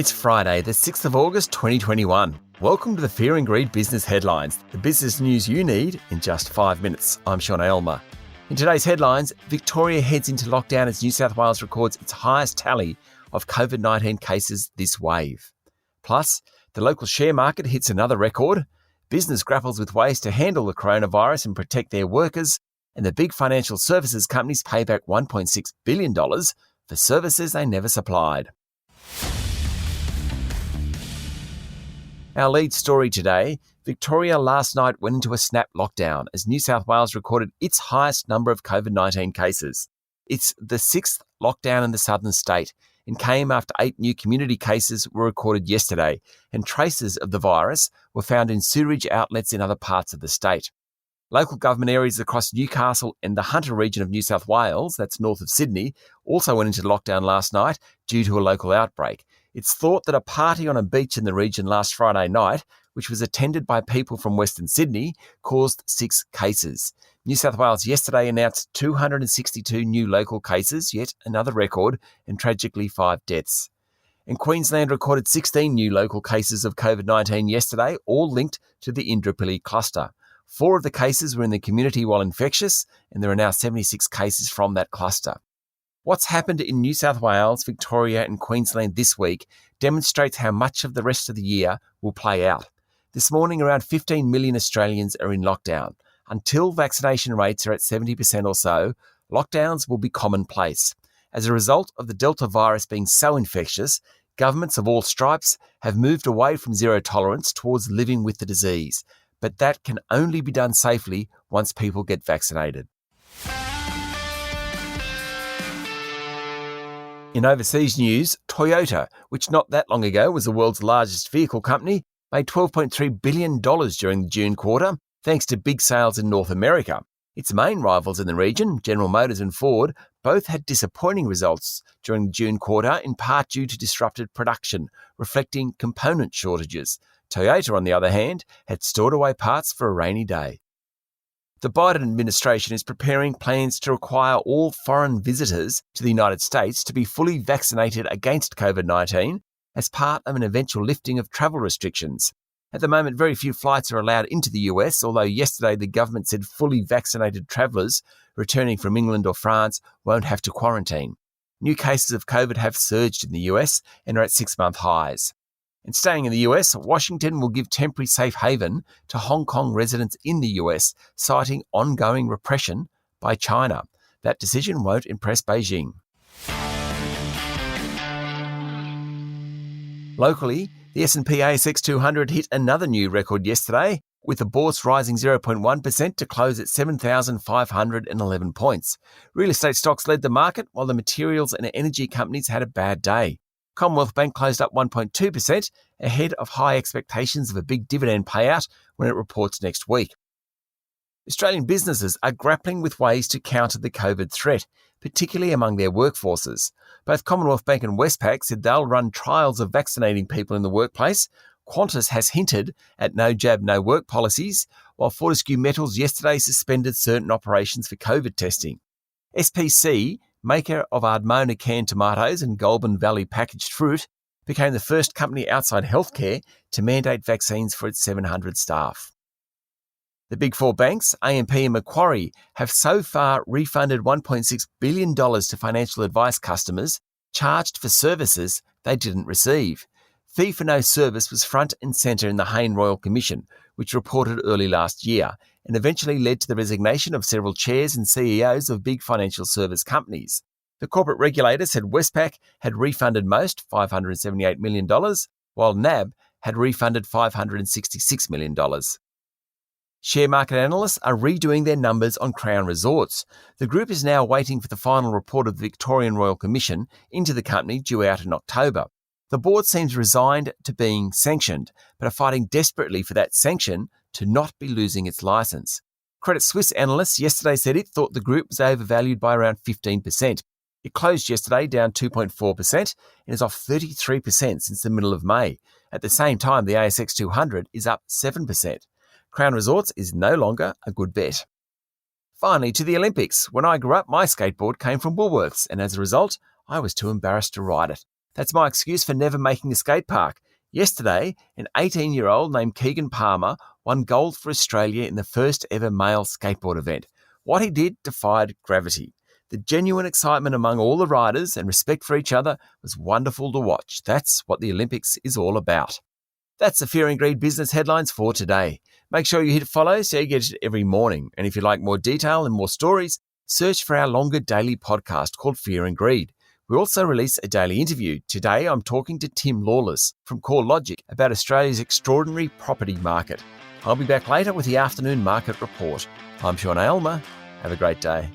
It's Friday, the 6th of August 2021. Welcome to the Fear and Greed Business Headlines, the business news you need in just 5 minutes. I'm Sean Aylmer. In today's headlines, Victoria heads into lockdown as New South Wales records its highest tally of COVID-19 cases this wave. Plus, the local share market hits another record, business grapples with ways to handle the coronavirus and protect their workers, and the big financial services companies pay back $1.6 billion for services they never supplied. Our lead story today, Victoria last night went into a snap lockdown as New South Wales recorded its highest number of COVID-19 cases. It's the sixth lockdown in the southern state and came after 8 new community cases were recorded yesterday, and traces of the virus were found in sewerage outlets in other parts of the state. Local government areas across Newcastle and the Hunter region of New South Wales, that's north of Sydney, also went into lockdown last night due to a local outbreak. It's thought that a party on a beach in the region last Friday night, which was attended by people from Western Sydney, caused 6 cases. New South Wales yesterday announced 262 new local cases, yet another record, and tragically 5 deaths. And Queensland recorded 16 new local cases of COVID-19 yesterday, all linked to the Indooroopilly cluster. 4 of the cases were in the community while infectious, and there are now 76 cases from that cluster. What's happened in New South Wales, Victoria and Queensland this week demonstrates how much of the rest of the year will play out. This morning, around 15 million Australians are in lockdown. Until vaccination rates are at 70% or so, lockdowns will be commonplace. As a result of the Delta virus being so infectious, governments of all stripes have moved away from zero tolerance towards living with the disease. But that can only be done safely once people get vaccinated. In overseas news, Toyota, which not that long ago was the world's largest vehicle company, made $12.3 billion during the June quarter, thanks to big sales in North America. Its main rivals in the region, General Motors and Ford, both had disappointing results during the June quarter, in part due to disrupted production, reflecting component shortages. Toyota, on the other hand, had stored away parts for a rainy day. The Biden administration is preparing plans to require all foreign visitors to the United States to be fully vaccinated against COVID-19 as part of an eventual lifting of travel restrictions. At the moment, very few flights are allowed into the US, although yesterday the government said fully vaccinated travellers returning from England or France won't have to quarantine. New cases of COVID have surged in the US and are at 6-month highs. And staying in the US, Washington will give temporary safe haven to Hong Kong residents in the US, citing ongoing repression by China. That decision won't impress Beijing. Locally, the S&P ASX 200 hit another new record yesterday, with the bourse rising 0.1% to close at 7,511 points. Real estate stocks led the market, while the materials and energy companies had a bad day. Commonwealth Bank closed up 1.2%, ahead of high expectations of a big dividend payout when it reports next week. Australian businesses are grappling with ways to counter the COVID threat, particularly among their workforces. Both Commonwealth Bank and Westpac said they'll run trials of vaccinating people in the workplace. Qantas has hinted at no jab, no work policies, while Fortescue Metals yesterday suspended certain operations for COVID testing. SPC, maker of Ardmona canned tomatoes and Goulburn Valley packaged fruit, became the first company outside healthcare to mandate vaccines for its 700 staff. The Big Four banks, AMP and Macquarie, have so far refunded $1.6 billion to financial advice customers charged for services they didn't receive. Fee for no service was front and centre in the Hayne Royal Commission, which reported early last year, and eventually led to the resignation of several chairs and CEOs of big financial service companies. The corporate regulator said Westpac had refunded most, $578 million, while NAB had refunded $566 million. Share market analysts are redoing their numbers on Crown Resorts. The group is now waiting for the final report of the Victorian Royal Commission into the company due out in October. The board seems resigned to being sanctioned, but are fighting desperately for that sanction to not be losing its licence. Credit Suisse analysts yesterday said it thought the group was overvalued by around 15%. It closed yesterday down 2.4% and is off 33% since the middle of May. At the same time, the ASX 200 is up 7%. Crown Resorts is no longer a good bet. Finally, to the Olympics. When I grew up, my skateboard came from Woolworths, and as a result, I was too embarrassed to ride it. That's my excuse for never making a skate park. Yesterday, an 18-year-old named Keegan Palmer won gold for Australia in the first ever male skateboard event. What he did defied gravity. The genuine excitement among all the riders and respect for each other was wonderful to watch. That's what the Olympics is all about. That's the Fear and Greed business headlines for today. Make sure you hit follow so you get it every morning. And if you'd like more detail and more stories, search for our longer daily podcast called Fear and Greed. We also release a daily interview. Today, I'm talking to Tim Lawless from CoreLogic about Australia's extraordinary property market. I'll be back later with the afternoon market report. I'm Sean Aylmer. Have a great day.